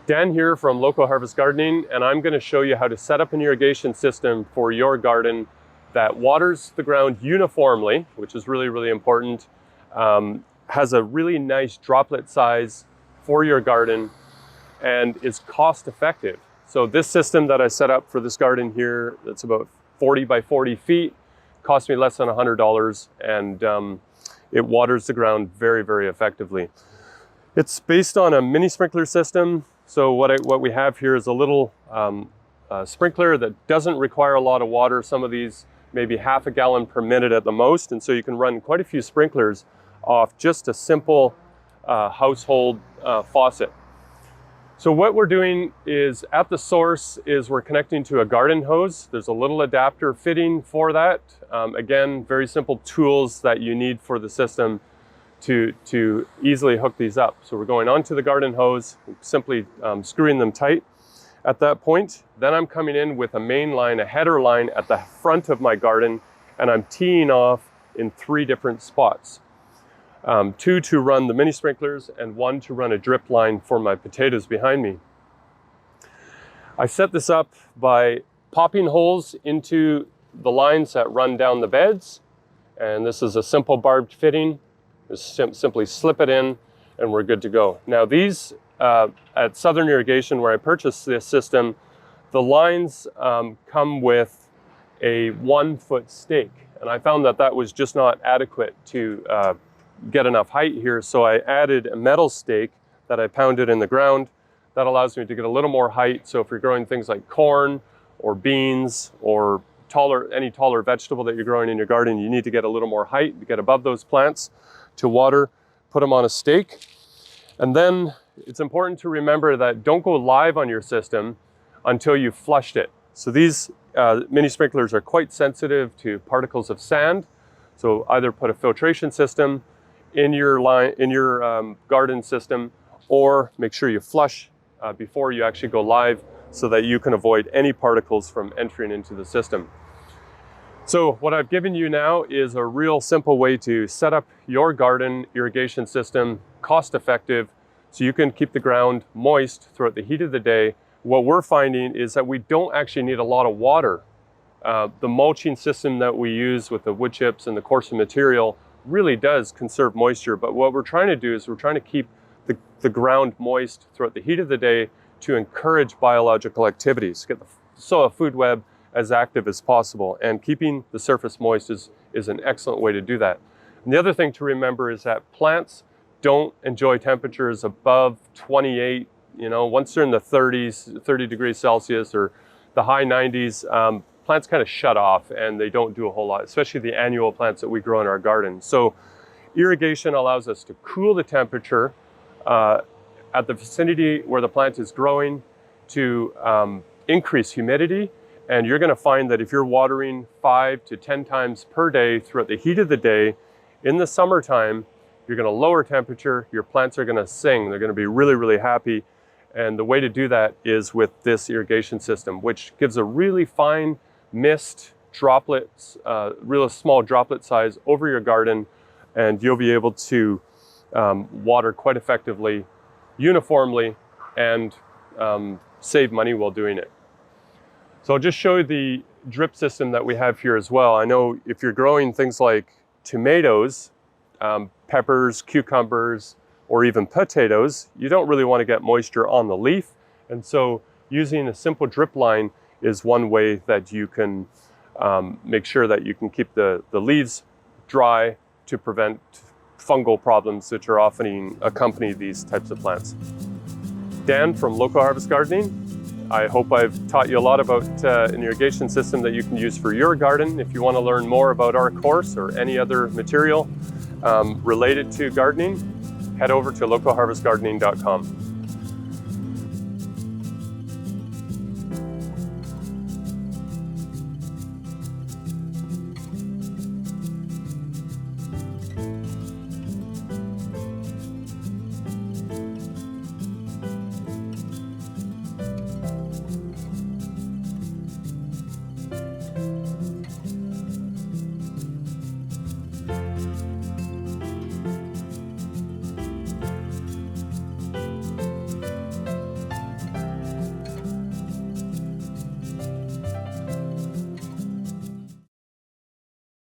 Dan here from Local Harvest Gardening, and I'm going to show you how to set up an irrigation system for your garden that waters the ground uniformly, which is really, really important, has a really nice droplet size for your garden, and is cost effective. So this system that I set up for this garden here, that's about 40 by 40 feet, cost me less than $100, and it waters the ground very, very effectively. It's based on a mini sprinkler system. So what we have here is a little sprinkler that doesn't require a lot of water. Some of these maybe half a gallon per minute at the most. And so you can run quite a few sprinklers off just a simple household faucet. So what we're doing is at the source is we're connecting to a garden hose. There's a little adapter fitting for that. Again, very simple tools that you need for the system to easily hook these up. So we're going onto the garden hose, simply screwing them tight at that point. Then I'm coming in with a main line, a header line at the front of my garden, and I'm teeing off in 3 different spots. 2 to run the mini sprinklers and 1 to run a drip line for my potatoes behind me. I set this up by popping holes into the lines that run down the beds, and this is a simple barbed fitting. Just simply slip it in and we're good to go. Now these, at Southern Irrigation where I purchased this system, the lines come with a 1-foot stake. And I found that that was just not adequate to get enough height here. So I added a metal stake that I pounded in the ground. That allows me to get a little more height. So if you're growing things like corn or beans or any taller vegetable that you're growing in your garden, you need to get a little more height to get above those plants. To water, put them on a stake. And then it's important to remember that don't go live on your system until you've flushed it. So these mini sprinklers are quite sensitive to particles of sand. So either put a filtration system in your garden system, or make sure you flush before you actually go live so that you can avoid any particles from entering into the system. So what I've given you now is a real simple way to set up your garden irrigation system, cost effective, so you can keep the ground moist throughout the heat of the day. What we're finding is that we don't actually need a lot of water. The mulching system that we use with the wood chips and the coarser material really does conserve moisture, but what we're trying to do is we're trying to keep the ground moist throughout the heat of the day to encourage biological activities, get the soil food web as active as possible, and keeping the surface moist is an excellent way to do that. And the other thing to remember is that plants don't enjoy temperatures above 28. Once they're in the 30s, 30 degrees Celsius or the high 90s, plants kind of shut off and they don't do a whole lot, especially the annual plants that we grow in our garden. So irrigation allows us to cool the temperature at the vicinity where the plant is growing, to increase humidity. And you're going to find that if you're watering 5 to 10 times per day throughout the heat of the day, in the summertime, you're going to lower temperature, your plants are going to sing, they're going to be really, really happy. And the way to do that is with this irrigation system, which gives a really fine mist droplets, real small droplet size over your garden, and you'll be able to water quite effectively, uniformly, and save money while doing it. So I'll just show you the drip system that we have here as well. I know if you're growing things like tomatoes, peppers, cucumbers, or even potatoes, you don't really want to get moisture on the leaf. And so using a simple drip line is one way that you can make sure that you can keep the leaves dry to prevent fungal problems which are often accompany these types of plants. Dan from Local Harvest Gardening. I hope I've taught you a lot about an irrigation system that you can use for your garden. If you want to learn more about our course or any other material related to gardening, head over to localharvestgardening.com.